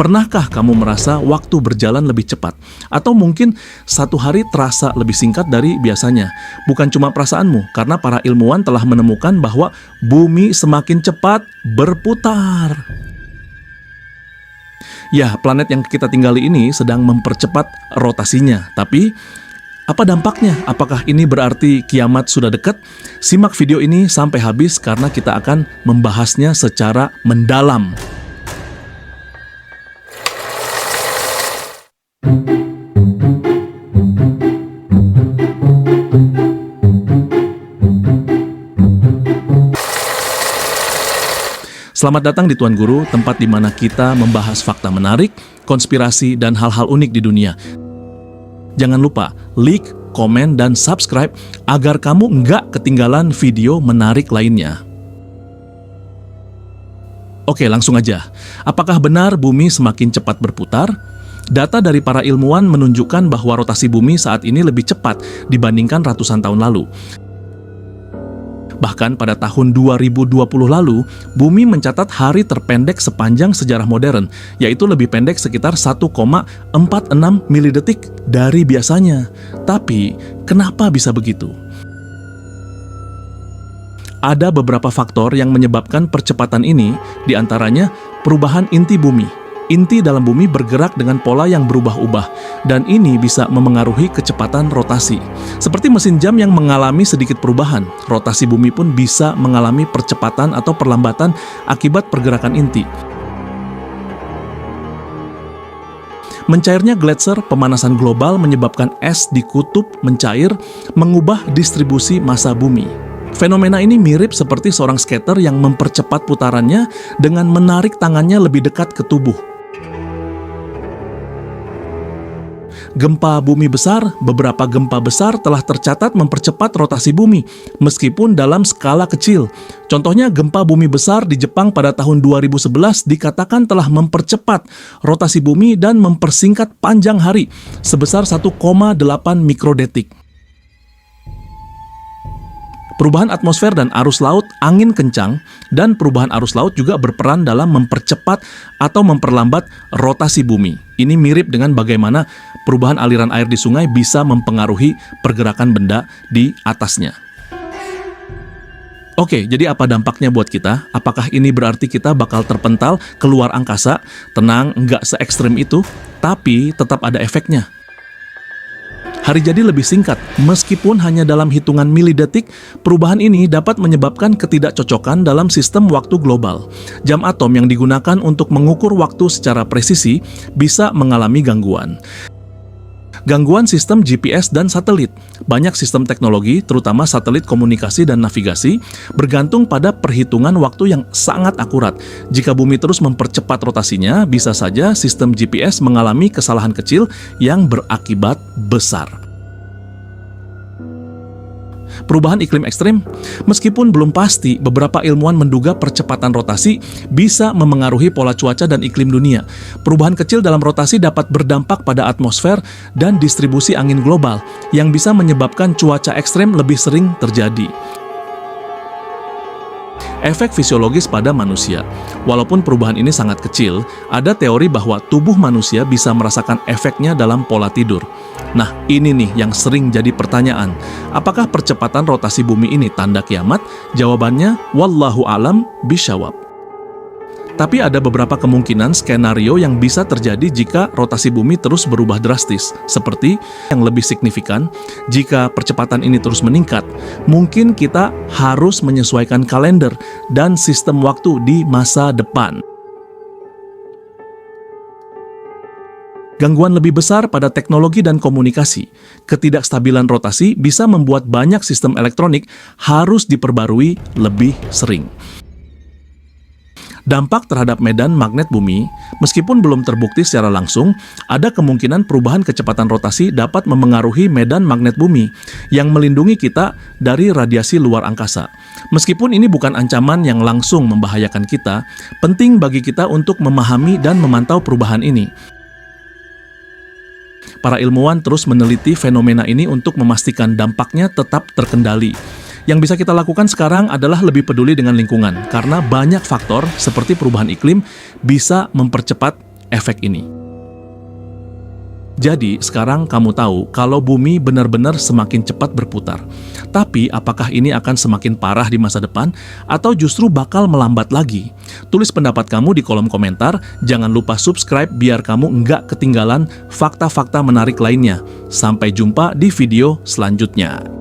Pernahkah kamu merasa waktu berjalan lebih cepat? Atau mungkin satu hari terasa lebih singkat dari biasanya? Bukan cuma perasaanmu, karena para ilmuwan telah menemukan bahwa bumi semakin cepat berputar. Ya, planet yang kita tinggali ini sedang mempercepat rotasinya. Tapi, apa dampaknya? Apakah ini berarti kiamat sudah dekat? Simak video ini sampai habis karena kita akan membahasnya secara mendalam. Selamat datang di Tuan Guru, tempat di mana kita membahas fakta menarik, konspirasi, dan hal-hal unik di dunia. Jangan lupa like, komen, dan subscribe agar kamu nggak ketinggalan video menarik lainnya. Oke, langsung aja. Apakah benar bumi semakin cepat berputar? Data dari para ilmuwan menunjukkan bahwa rotasi bumi saat ini lebih cepat dibandingkan ratusan tahun lalu. Bahkan pada tahun 2020 lalu, bumi mencatat hari terpendek sepanjang sejarah modern, yaitu lebih pendek sekitar 1,46 milidetik dari biasanya. Tapi, kenapa bisa begitu? Ada beberapa faktor yang menyebabkan percepatan ini, diantaranya perubahan inti bumi. Inti dalam bumi bergerak dengan pola yang berubah-ubah, dan ini bisa memengaruhi kecepatan rotasi. Seperti mesin jam yang mengalami sedikit perubahan, rotasi bumi pun bisa mengalami percepatan atau perlambatan akibat pergerakan inti. Mencairnya gletser, pemanasan global menyebabkan es di kutub mencair, mengubah distribusi massa bumi. Fenomena ini mirip seperti seorang skater yang mempercepat putarannya dengan menarik tangannya lebih dekat ke tubuh. Gempa bumi besar, beberapa gempa besar telah tercatat mempercepat rotasi bumi, meskipun dalam skala kecil. Contohnya gempa bumi besar di Jepang pada tahun 2011 dikatakan telah mempercepat rotasi bumi dan mempersingkat panjang hari sebesar 1,8 mikrodetik. Perubahan atmosfer dan arus laut, angin kencang, dan perubahan arus laut juga berperan dalam mempercepat atau memperlambat rotasi bumi. Ini mirip dengan bagaimana perubahan aliran air di sungai bisa mempengaruhi pergerakan benda di atasnya. Oke, jadi apa dampaknya buat kita? Apakah ini berarti kita bakal terpental keluar angkasa? Tenang, nggak se-ekstrem itu, tapi tetap ada efeknya. Hari jadi lebih singkat, meskipun hanya dalam hitungan milidetik, perubahan ini dapat menyebabkan ketidakcocokan dalam sistem waktu global. Jam atom yang digunakan untuk mengukur waktu secara presisi bisa mengalami gangguan. Gangguan sistem GPS dan satelit. Banyak sistem teknologi, terutama satelit komunikasi dan navigasi, bergantung pada perhitungan waktu yang sangat akurat. Jika bumi terus mempercepat rotasinya, bisa saja sistem GPS mengalami kesalahan kecil yang berakibat besar. Perubahan iklim ekstrim, meskipun belum pasti, beberapa ilmuwan menduga percepatan rotasi bisa memengaruhi pola cuaca dan iklim dunia. Perubahan kecil dalam rotasi dapat berdampak pada atmosfer dan distribusi angin global, yang bisa menyebabkan cuaca ekstrim lebih sering terjadi. Efek fisiologis pada manusia. Walaupun perubahan ini sangat kecil, ada teori bahwa tubuh manusia bisa merasakan efeknya dalam pola tidur. Nah, ini nih yang sering jadi pertanyaan. Apakah percepatan rotasi bumi ini tanda kiamat? Jawabannya, wallahu alam bishawab. Tapi ada beberapa kemungkinan skenario yang bisa terjadi jika rotasi bumi terus berubah drastis. Seperti yang lebih signifikan, jika percepatan ini terus meningkat, mungkin kita harus menyesuaikan kalender dan sistem waktu di masa depan. Gangguan lebih besar pada teknologi dan komunikasi. Ketidakstabilan rotasi bisa membuat banyak sistem elektronik harus diperbarui lebih sering. Dampak terhadap medan magnet bumi, meskipun belum terbukti secara langsung, ada kemungkinan perubahan kecepatan rotasi dapat memengaruhi medan magnet bumi yang melindungi kita dari radiasi luar angkasa. Meskipun ini bukan ancaman yang langsung membahayakan kita, penting bagi kita untuk memahami dan memantau perubahan ini. Para ilmuwan terus meneliti fenomena ini untuk memastikan dampaknya tetap terkendali. Yang bisa kita lakukan sekarang adalah lebih peduli dengan lingkungan, karena banyak faktor seperti perubahan iklim bisa mempercepat efek ini. Jadi, sekarang kamu tahu kalau bumi benar-benar semakin cepat berputar. Tapi, apakah ini akan semakin parah di masa depan atau justru bakal melambat lagi? Tulis pendapat kamu di kolom komentar. Jangan lupa subscribe biar kamu nggak ketinggalan fakta-fakta menarik lainnya. Sampai jumpa di video selanjutnya.